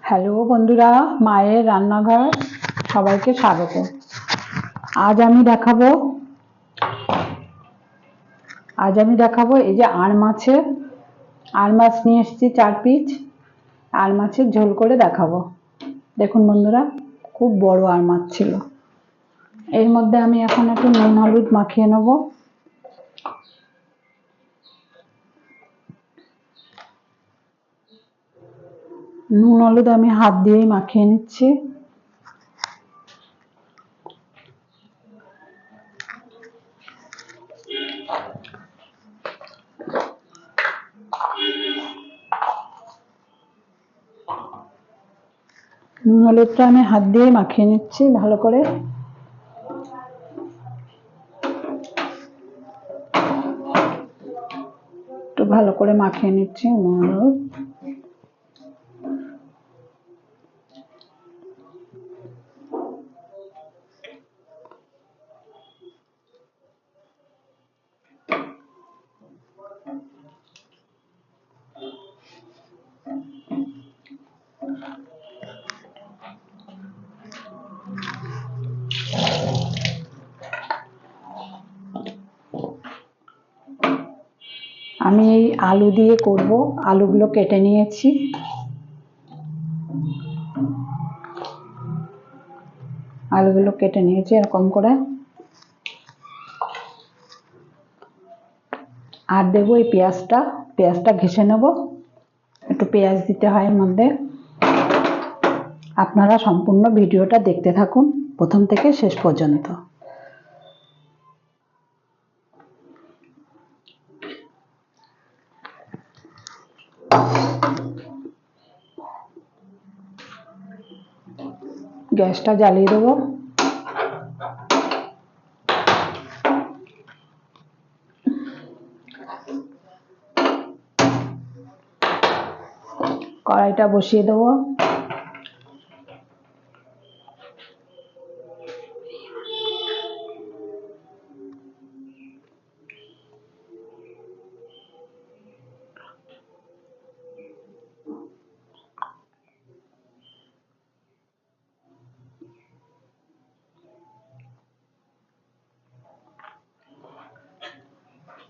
Hello বন্ধুরা, মায়ের রান্নাঘর সবাইকে স্বাগত। আজ আমি দেখাবো এই যে আড় মাছ নিয়ে এসেছি 4 পিস। আড় মাছের ঝোল করে দেখাবো। দেখুন বন্ধুরা, খুব বড় আড় মাছ ছিল। এর মধ্যে আমি এখন একটু নুন হলুদ মাখিয়ে নেব। নুন হলুদ আমি হাত দিয়েই মাখিয়ে নিচ্ছি। নুন হলুদটা আমি হাত দিয়ে মাখিয়ে নিচ্ছি ভালো করে। একটু ভালো করে মাখিয়ে নিচ্ছি নুন হলুদ। আমি এই আলু দিয়ে করব। আলুগুলো কেটে নিয়েছি। এরকম করে। আর দেবো এই পেঁয়াজটা ঘেঁষে নেব। একটু পেঁয়াজ দিতে হয় এর মধ্যে। আপনারা সম্পূর্ণ ভিডিওটা দেখতে থাকুন প্রথম থেকে শেষ পর্যন্ত। গ্যাসটা জ্বালিয়ে দেবো। কড়াইটা বসিয়ে দেবো।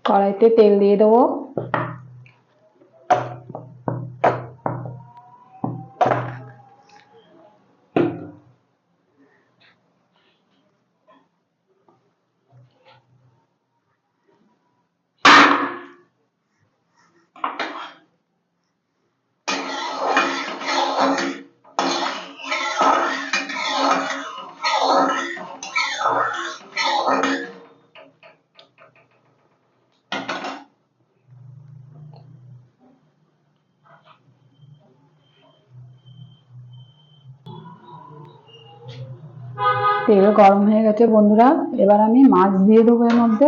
কড়াইতে তেল দিয়ে দেবো। তেল গরম হয়ে গেছে বন্ধুরা, এবার আমি মাছ দিয়ে দেবো এর মধ্যে।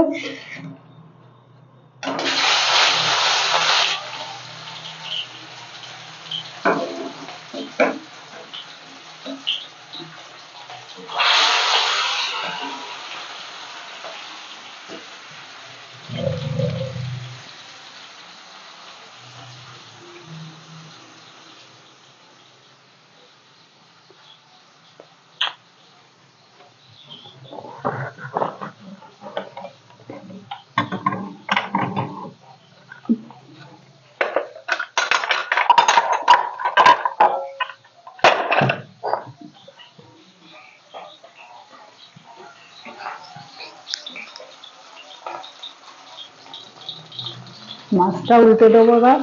মাছটা উল্টে দেবো এবার।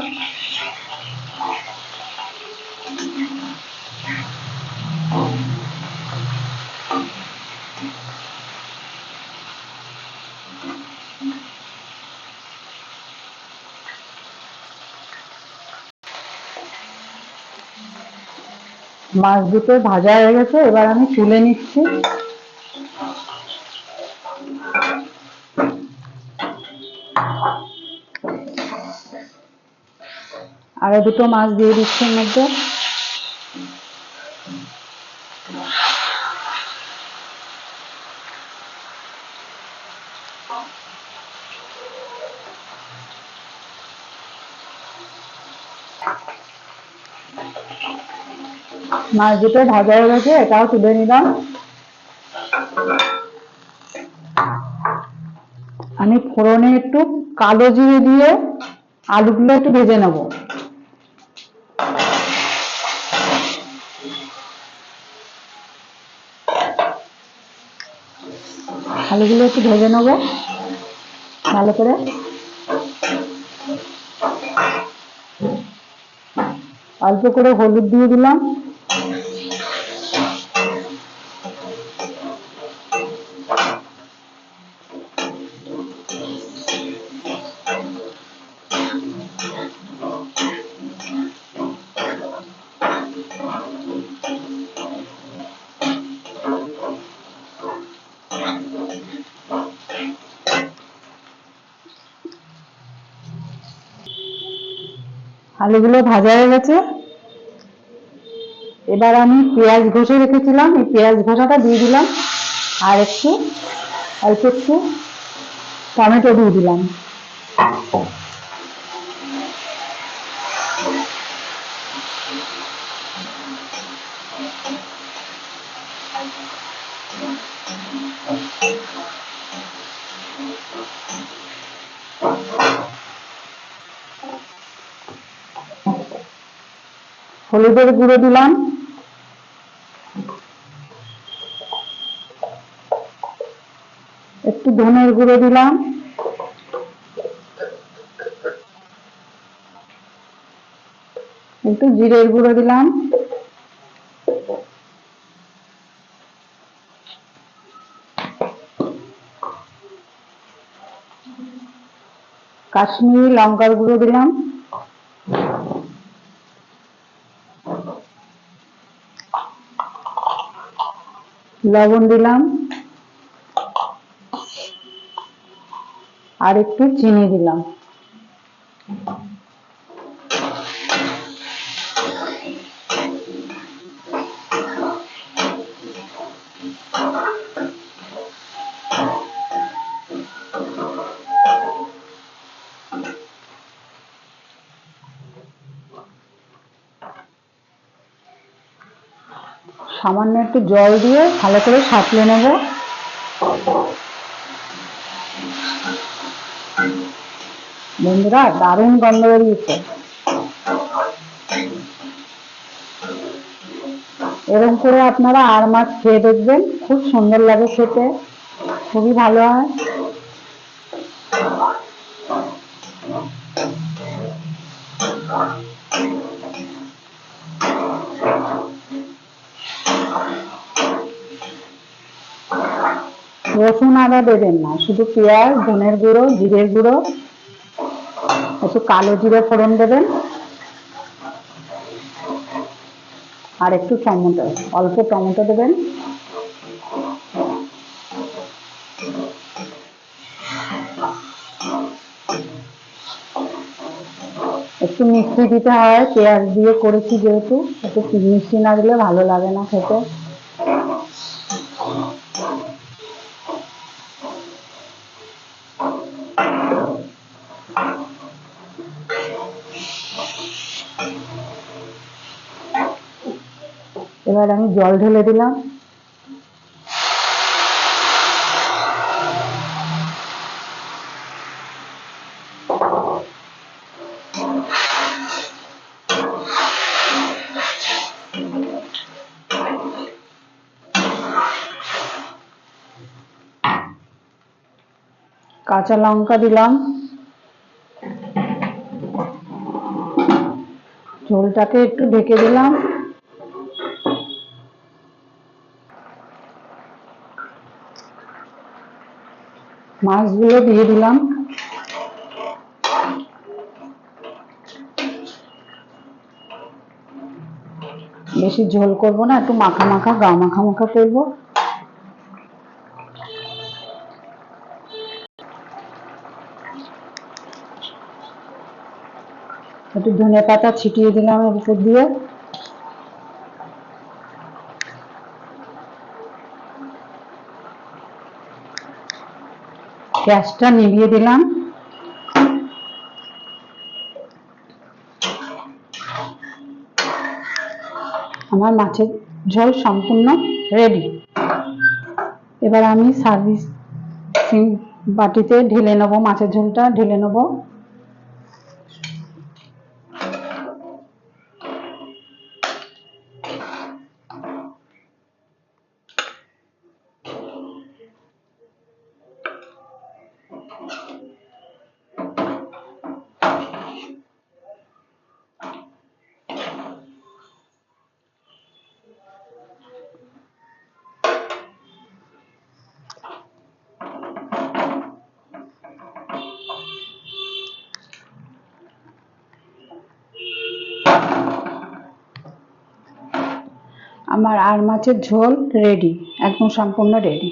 মাছ দুটো ভাজা হয়ে গেছে, এবার আমি তুলে নিচ্ছি। আরো দুটো মাছ দিয়ে দিচ্ছি এর মধ্যে। মাছ দুটো ভাজা হয়ে গেছে, এটাও তুলে নিলাম। আমি ফোড়নে একটু কালো জিরে দিয়ে আলুগুলো একটু ভেজে নেব। আলুগুলো একটু ভেজে নেব ভালো করে। অল্প করে হলুদ দিয়ে দিলাম। আলুগুলো ভাজা হয়ে গেছে। এবার আমি পেঁয়াজ ঘষে রেখেছিলাম, এই পেঁয়াজ ঘষাটা দিয়ে দিলাম, আর অল্প একটু টমেটো দিয়ে দিলাম। হলুদের গুঁড়ো দিলাম, একটু ধনের গুঁড়ো দিলাম, একটু জিরের গুঁড়ো দিলাম, কাশ্মীরি লঙ্কার গুঁড়ো দিলাম, লবণ দিলাম, আর একটু চিনি দিলাম। সামান্য একটু জল দিয়ে ভালো করে সাঁতলে নেব। বন্ধুরা, দারুণ গন্ধ বেরিয়েছে। এরকম করে আপনারা আর মাছ খেয়ে দেখবেন, খুব সুন্দর লাগে খেতে, খুবই ভালো হয়। রসুন আদা দেবেন না, শুধু পেঁয়াজ, ধনের গুঁড়ো, জিরের গুঁড়ো, একটু কালো জিরে ফোড়ন দেবেন, আর একটু টমেটো, অল্প টমেটো দেবেন। একটু মিষ্টি দিতে হয়, পেঁয়াজ দিয়ে করেছি যেহেতু, একটু মিষ্টি না দিলে ভালো লাগে না খেতে। এবার আমি জল ঢেলে দিলাম। কাঁচা লঙ্কা দিলাম। ঝোলটাকে একটু ঢেকে দিলাম। মাছগুলো দিয়ে দিলাম। বেশি ঝোল করব না, একটু মাখা মাখা, গা মাখা মাখা করবো। একটু ধনে পাতা ছিটিয়ে দিলাম এর উপর দিয়ে। গ্যাসটা নিভিয়ে দিলাম। আমার মাছের ঝোল সম্পূর্ণ রেডি। এবার আমি সার্ভিসিং বাটিতে ঢেলে নেব, মাছের ঝোলটা ঢেলে নেব। আমার আর মাছের ঝোল রেডি, একদম সম্পূর্ণ রেডি।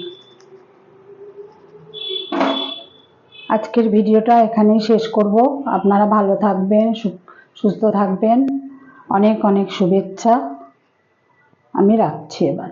আজকের ভিডিওটা এখানেই শেষ করব। আপনারা ভালো থাকবেন, সুস্থ থাকবেন। অনেক অনেক শুভেচ্ছা। আমি রাখছি এবার।